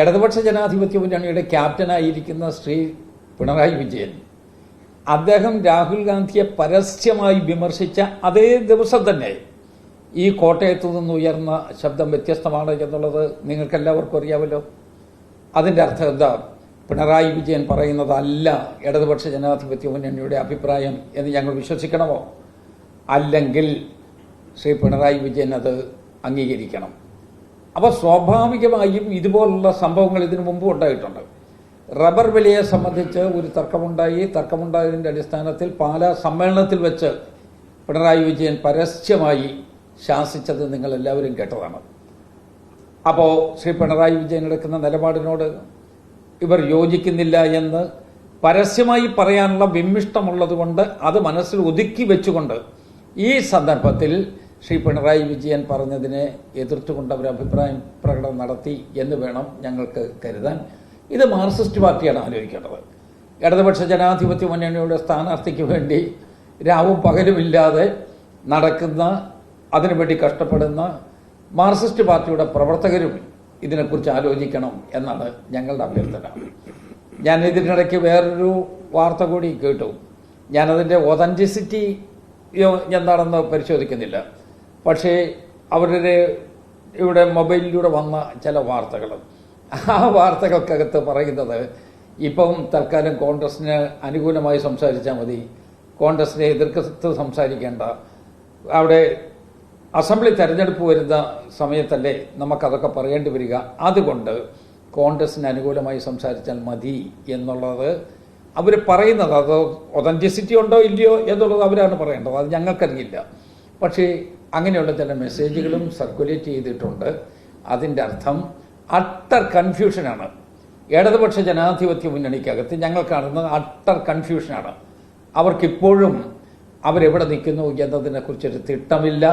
ഇടതുപക്ഷ ജനാധിപത്യ മുന്നണിയുടെ ക്യാപ്റ്റനായിരിക്കുന്ന ശ്രീ പിണറായി വിജയൻ അദ്ദേഹം രാഹുൽ ഗാന്ധിയെ പരസ്യമായി വിമർശിച്ച അതേ ദിവസം തന്നെ ഈ കോട്ടയത്തു നിന്ന് ഉയർന്ന ശബ്ദം വ്യത്യസ്തമാണ് എന്നുള്ളത് നിങ്ങൾക്കെല്ലാവർക്കും അറിയാമല്ലോ. അതിൻ്റെ അർത്ഥം എന്താ? പിണറായി വിജയൻ പറയുന്നതല്ല ഇടതുപക്ഷ ജനാധിപത്യ മുന്നണിയുടെ അഭിപ്രായം എന്ന് ഞങ്ങൾ വിശ്വസിക്കണമോ? അല്ലെങ്കിൽ ശ്രീ പിണറായി വിജയൻ അത് അംഗീകരിക്കണം. അപ്പോൾ സ്വാഭാവികമായും ഇതുപോലുള്ള സംഭവങ്ങൾ ഇതിനു മുമ്പ് ഉണ്ടായിട്ടുണ്ട്. റബ്ബർ വിലയെ സംബന്ധിച്ച് ഒരു തർക്കമുണ്ടായതിൻ്റെ അടിസ്ഥാനത്തിൽ പാലാ സമ്മേളനത്തിൽ വെച്ച് പിണറായി വിജയൻ പരസ്യമായി ശാസിച്ചത് നിങ്ങളെല്ലാവരും കേട്ടതാണ്. അപ്പോൾ ശ്രീ പിണറായി വിജയൻ എടുക്കുന്ന നിലപാടിനോട് ഇവർ യോജിക്കുന്നില്ല എന്ന് പരസ്യമായി പറയാനുള്ള വിമ്മിഷ്ടമുള്ളതുകൊണ്ട് അത് മനസ്സിൽ ഒതുക്കി വെച്ചുകൊണ്ട് ഈ സന്ദർഭത്തിൽ ശ്രീ പിണറായി വിജയൻ പറഞ്ഞതിനെ എതിർത്തുകൊണ്ട് അവർ അഭിപ്രായം പ്രകടനം നടത്തി എന്ന് വേണം ഞങ്ങൾക്ക് കരുതാൻ. ഇത് മാർക്സിസ്റ്റ് പാർട്ടിയാണ് ആലോചിക്കേണ്ടത്. ഇടതുപക്ഷ ജനാധിപത്യ മുന്നണിയുടെ സ്ഥാനാർത്ഥിക്ക് വേണ്ടി രാവും പകലുമില്ലാതെ നടക്കുന്ന, അതിനുവേണ്ടി കഷ്ടപ്പെടുന്ന മാർക്സിസ്റ്റ് പാർട്ടിയുടെ പ്രവർത്തകരും ഇതിനെക്കുറിച്ച് ആലോചിക്കണം എന്നാണ് ഞങ്ങളുടെ അഭ്യർത്ഥന. ഞാൻ ഇതിനിടയ്ക്ക് വേറൊരു വാർത്ത കൂടി കേട്ടു. ഞാനതിൻ്റെ ഒതൻറ്റിസിറ്റി എന്താണെന്ന് പരിശോധിക്കുന്നില്ല. പക്ഷേ അവരുടെ ഇവിടെ മൊബൈലിലൂടെ വന്ന ചില വാർത്തകൾ, ആ വാർത്തകൾക്കകത്ത് പറയുന്നത് ഇപ്പം തൽക്കാലം കോൺഗ്രസിന് അനുകൂലമായി സംസാരിച്ചാൽ മതി, കോൺഗ്രസിനെ എതിർത്ത് സംസാരിക്കേണ്ട, അവിടെ അസംബ്ലി തെരഞ്ഞെടുപ്പ് വരുന്ന സമയത്തല്ലേ നമുക്കതൊക്കെ പറയേണ്ടി വരിക, അതുകൊണ്ട് കോൺഗ്രസിന് അനുകൂലമായി സംസാരിച്ചാൽ മതി എന്നുള്ളത് അവർ പറയുന്നത്. അത് ഒതൻറ്റിസിറ്റി ഉണ്ടോ ഇല്ലയോ എന്നുള്ളത് അവരാണ് പറയേണ്ടത്, അത് ഞങ്ങൾക്കറിയില്ല. പക്ഷേ അങ്ങനെയുള്ള ചില മെസ്സേജുകളും സർക്കുലേറ്റ് ചെയ്തിട്ടുണ്ട്. അതിൻ്റെ അർത്ഥം അട്ടർ കൺഫ്യൂഷനാണ്. ഇടതുപക്ഷ ജനാധിപത്യ മുന്നണിക്കകത്ത് ഞങ്ങൾ കാണുന്നത് അട്ടർ കൺഫ്യൂഷനാണ്. അവർക്കിപ്പോഴും അവരെവിടെ നിൽക്കുന്നു എന്നതിനെക്കുറിച്ചൊരു തിട്ടമില്ല.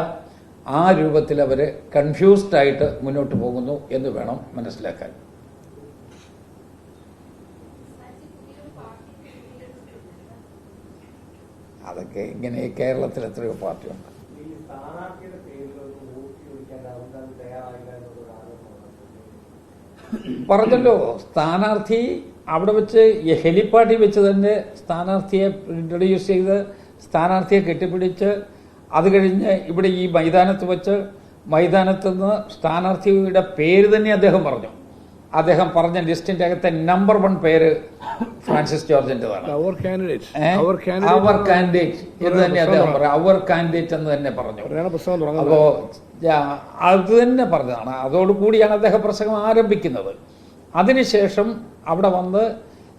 ആ രൂപത്തിൽ അവർ കൺഫ്യൂസ്ഡായിട്ട് മുന്നോട്ട് പോകുന്നു എന്ന് വേണം മനസ്സിലാക്കാൻ. അതൊക്കെ ഇങ്ങനെ കേരളത്തിൽ എത്രയോ പാർട്ടിയുണ്ട്. പറഞ്ഞല്ലോ, സ്ഥാനാർത്ഥി അവിടെ വെച്ച് ഹെലിപ്പാഡിൽ വെച്ച് തന്നെ സ്ഥാനാർത്ഥിയെ ഇൻട്രൊഡ്യൂസ് ചെയ്ത് സ്ഥാനാർത്ഥിയെ കെട്ടിപ്പിടിച്ച് അത് കഴിഞ്ഞ് ഇവിടെ ഈ മൈതാനത്ത് വെച്ച് മൈതാനത്ത് നിന്ന് സ്ഥാനാർത്ഥിയുടെ പേര് തന്നെ അദ്ദേഹം പറഞ്ഞു. അദ്ദേഹം പറഞ്ഞ ലിസ്റ്റിന്റെ അകത്തെ നമ്പർ 1 പേര് ഫ്രാൻസിസ് ജോർജിൻ്റെതാണ്. അവർ കാൻഡിഡേറ്റ് എന്ന് തന്നെ അദ്ദേഹം പറഞ്ഞു. അവർ കാൻഡിഡേറ്റ് എന്ന് തന്നെ പറഞ്ഞു. അപ്പോൾ അത് തന്നെ പറഞ്ഞതാണ്. അതോടുകൂടിയാണ് അദ്ദേഹം പ്രസംഗം ആരംഭിക്കുന്നത്. അതിനുശേഷം അവിടെ വന്ന്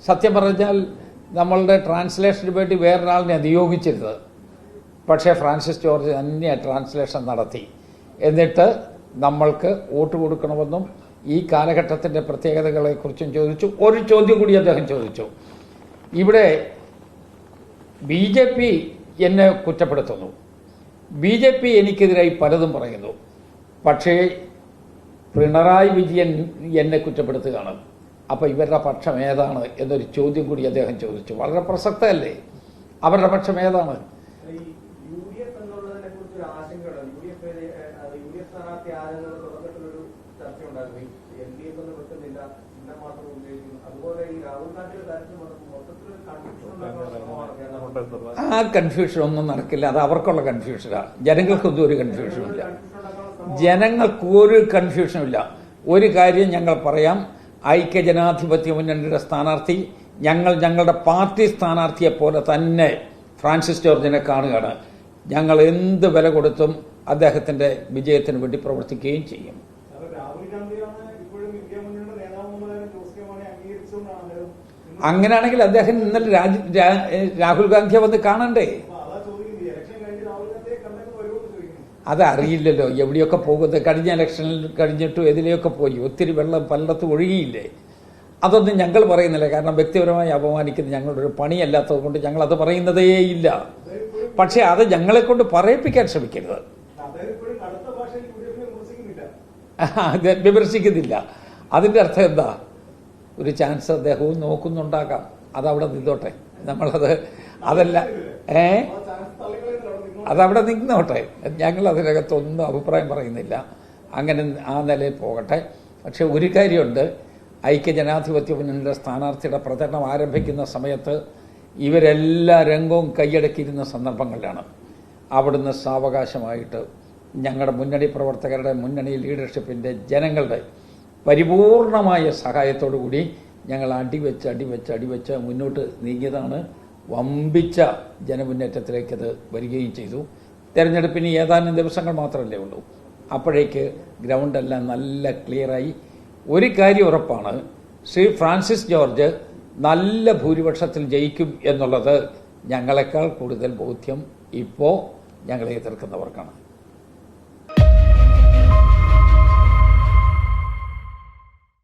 സത്യം പറഞ്ഞാൽ നമ്മളുടെ ട്രാൻസ്ലേഷന് വേണ്ടി വേറൊരാളിനെ നിയോഗിച്ചിരുന്നത്. പക്ഷേ ഫ്രാൻസിസ് ജോർജ് തന്നെ ട്രാൻസ്ലേഷൻ നടത്തി. എന്നിട്ട് നമ്മൾക്ക് വോട്ട് കൊടുക്കണമെന്നും ഈ കാലഘട്ടത്തിൻ്റെ പ്രത്യേകതകളെക്കുറിച്ചും ചോദിച്ചു. ഒരു ചോദ്യം കൂടി അദ്ദേഹം ചോദിച്ചു. ഇവിടെ BJP എന്നെ കുറ്റപ്പെടുത്തുന്നു, BJP എനിക്കെതിരായി പലതും പറയുന്നു, പക്ഷേ പിണറായി വിജയൻ എന്നെ കുറ്റപ്പെടുത്തുകയാണ്. അപ്പോൾ ഇവരുടെ പക്ഷം ഏതാണ് എന്നൊരു ചോദ്യം കൂടി അദ്ദേഹം ചോദിച്ചു. വളരെ പ്രസക്തമല്ലേ? അവരുടെ പക്ഷം ഏതാണ്? ആ കൺഫ്യൂഷൻ ഒന്നും നടക്കില്ല. അത് അവർക്കുള്ള കൺഫ്യൂഷനാണ്. ജനങ്ങൾക്കൊന്നും ഒരു കൺഫ്യൂഷനുമില്ല. ജനങ്ങൾക്കൊരു കൺഫ്യൂഷനുമില്ല. ഒരു കാര്യം ഞങ്ങൾ പറയാം, ഐക്യജനാധിപത്യ മുന്നണിയുടെ സ്ഥാനാർത്ഥി ഞങ്ങളുടെ പാർട്ടി സ്ഥാനാർത്ഥിയെ പോലെ തന്നെ ഫ്രാൻസിസ് ജോർജിനെ കാണുകയാണ്. ഞങ്ങൾ എന്ത് വില കൊടുത്തും അദ്ദേഹത്തിന്റെ വിജയത്തിന് വേണ്ടി പ്രവർത്തിക്കുകയും ചെയ്യും. അങ്ങനെയാണെങ്കിൽ അദ്ദേഹം ഇന്നലെ രാഹുൽ ഗാന്ധിയെ വന്ന് കാണണ്ടേ? അതറിയില്ലല്ലോ എവിടെയൊക്കെ പോകുന്നത്. കഴിഞ്ഞ ഇലക്ഷനിൽ കഴിഞ്ഞിട്ടും എതിലെയൊക്കെ പോയി. ഒത്തിരി വെള്ളം പലയിടത്തും ഒഴുകിയില്ലേ? അതൊന്നും ഞങ്ങൾ പറയുന്നില്ല. കാരണം വ്യക്തിപരമായി അപമാനിക്കുന്നത് ഞങ്ങളുടെ ഒരു പണിയല്ലാത്തത് കൊണ്ട് ഞങ്ങൾ അത് പറയുന്നതേ ഇല്ല. പക്ഷെ അത് ഞങ്ങളെ കൊണ്ട് പറയിപ്പിക്കാൻ ശ്രമിക്കരുത്. വിമർശിക്കുന്നില്ല. അതിൻ്റെ അർത്ഥം എന്താ? ഒരു ചാൻസ് അദ്ദേഹവും നോക്കുന്നുണ്ടാകാം. അതവിടെ നിന്നോട്ടെ. അതല്ല അതവിടെ നിന്നോട്ടെ. ഞങ്ങൾ അതിനകത്തൊന്നും അഭിപ്രായം പറയുന്നില്ല. അങ്ങനെ ആ നിലയിൽ പോകട്ടെ. പക്ഷെ ഒരു കാര്യമുണ്ട്, ഐക്യജനാധിപത്യ മുന്നണിയുടെ സ്ഥാനാർത്ഥിയുടെ പ്രചരണം ആരംഭിക്കുന്ന സമയത്ത് ഇവരെല്ലാ രംഗവും കൈയടക്കിയിരുന്ന സന്ദർഭങ്ങളിലാണ് അവിടുന്ന് സാവകാശമായിട്ട് ഞങ്ങളുടെ മുന്നണി പ്രവർത്തകരുടെ, മുന്നണി ലീഡർഷിപ്പിൻ്റെ, ജനങ്ങളുടെ പരിപൂർണമായ സഹായത്തോടു കൂടി ഞങ്ങൾ അടിവെച്ച് മുന്നോട്ട് നീങ്ങിയതാണ്. വമ്പിച്ച ജനമുന്നേറ്റത്തിലേക്കത് വരികയും ചെയ്തു. തെരഞ്ഞെടുപ്പിന് ഏതാനും ദിവസങ്ങൾ മാത്രമല്ലേ ഉള്ളൂ. അപ്പോഴേക്ക് ഗ്രൗണ്ടെല്ലാം നല്ല ക്ലിയറായി. ഒരു കാര്യം ഉറപ്പാണ്, ശ്രീ ഫ്രാൻസിസ് ജോർജ് നല്ല ഭൂരിപക്ഷത്തിൽ ജയിക്കും എന്നുള്ളത് ഞങ്ങളെക്കാൾ കൂടുതൽ ബോധ്യം ഇപ്പോൾ ഞങ്ങളെ എതിർക്കുന്നവർക്കാണ്.